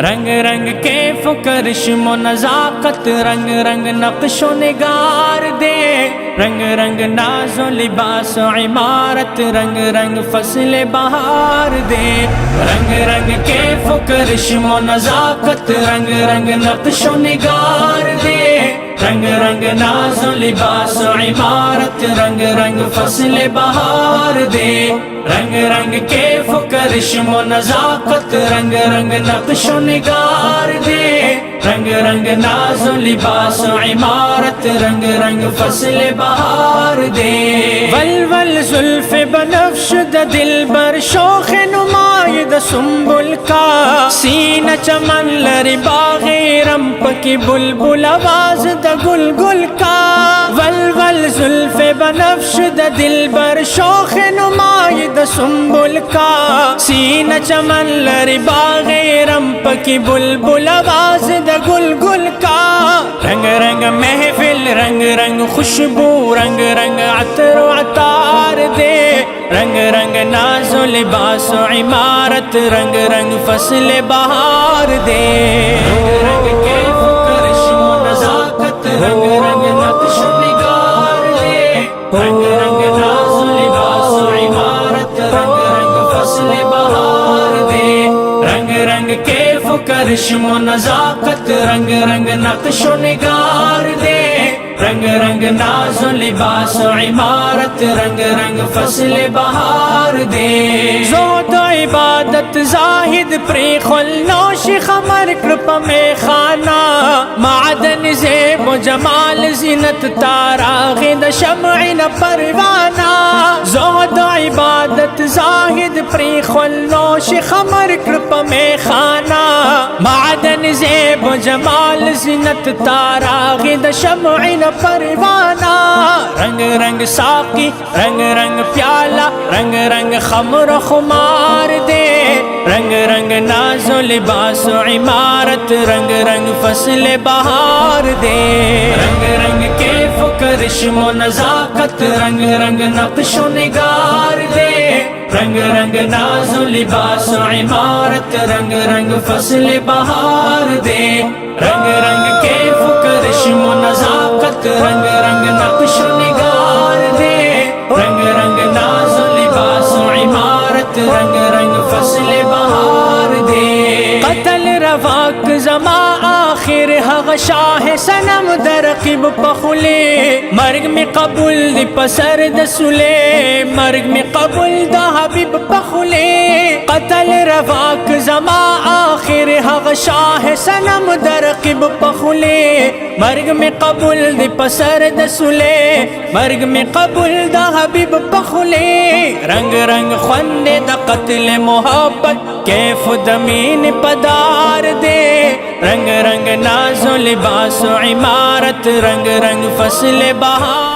رنگ رنگ کیف و کرشم و نزاکت، رنگ رنگ نقش و نگار دے، رنگ رنگ ناز و لباس و عمارت، رنگ رنگ فصل بہار دے، رنگ رنگ کیف و کرشم و نزاکت، رنگ رنگ نقش و نگار دے، رنگ رنگ ناز و لباس و عمارت، رنگ رنگ فصل بہار دے، رنگ رنگ کیف و کرشم و نزاکت، رنگ رنگ نقش و نگار دے، رنگ رنگ ناز و لباس و عمارت، رنگ رنگ فصل بہار دے۔ ول زلف بنفش دا دل بر شوخ نمائی دا سنبل کا، سینہ چمن لری باغ رمپ کی بلبل آواز دا گل گل کا، ول زلف بنفش دا دل بر شوخ نمائی دا سنبل کا، سینہ چمن لری باغ رمپ کی بلبل آواز دا گل گل کا، رنگ رنگ محفل، رنگ رنگ خوشبو، رنگ رنگ عطر و عطار دے، رنگ رنگ ناز و لباس و عمارت، رنگ رنگ فصل بہار دے، رنگ رنگ کیف و کرشم و نزاکت، رنگ رنگ نقش و نگار دے، رنگ رنگ ناز و لباس و عمارت، رنگ رنگ فصل بہار دے، رنگ رنگ کیف و کرشم و نزاکت، رنگ رنگ نقش و نگار دے، رنگ رنگ ناز و لباس و عمارت، رنگ رنگ فصل بہار دے، زہد و عبادت زاہد پری خلوش خمر کرپ میں خانہ، معدن زیب و جمال زینت تاراغ دا شمع پروانہ، زہد و عبادت زاہد پری خلوش خمر کرپ میں خانہ، معدن زیب و جمال زینت تاراغ دا شمع پروانہ، رنگ رنگ ساقی، رنگ رنگ پیالہ، رنگ رنگ خمر و خمار دے، رنگ رنگ ناز و لباس و عمارت، رنگ رنگ فصل بہار دے، رنگ رنگ کیف و کرشم و نزاکت، رنگ رنگ نقش و نگار دے، رنگ رنگ ناز و لباس و عمارت، رنگ رنگ فصل بہار دے، رنگ رنگ کیف و کرشم و نزاکت، رنگ رنگ نقش و نگار دے، رنگ رنگ ناز و لباس و عمارت، رنگ رنگ فصل بہار دے، قتل رواق زما آخر حق شاہ سنم درقب پخلے، مرگ میں قبول دی پسر دسلے، مرگ میں قبول دا حبیب پخلے، قتل رواق زما آخر حق شاہ سنم درقب پخلے، مرگ میں قبول دی پسر دسلے، مرگ میں قبول دا حبیب پخلے، رنگ رنگ خوند دا قتل محبت، کیف دمین پدار دے، رنگ رنگ ناز و لباس و عمارت، رنگ رنگ فصل بہار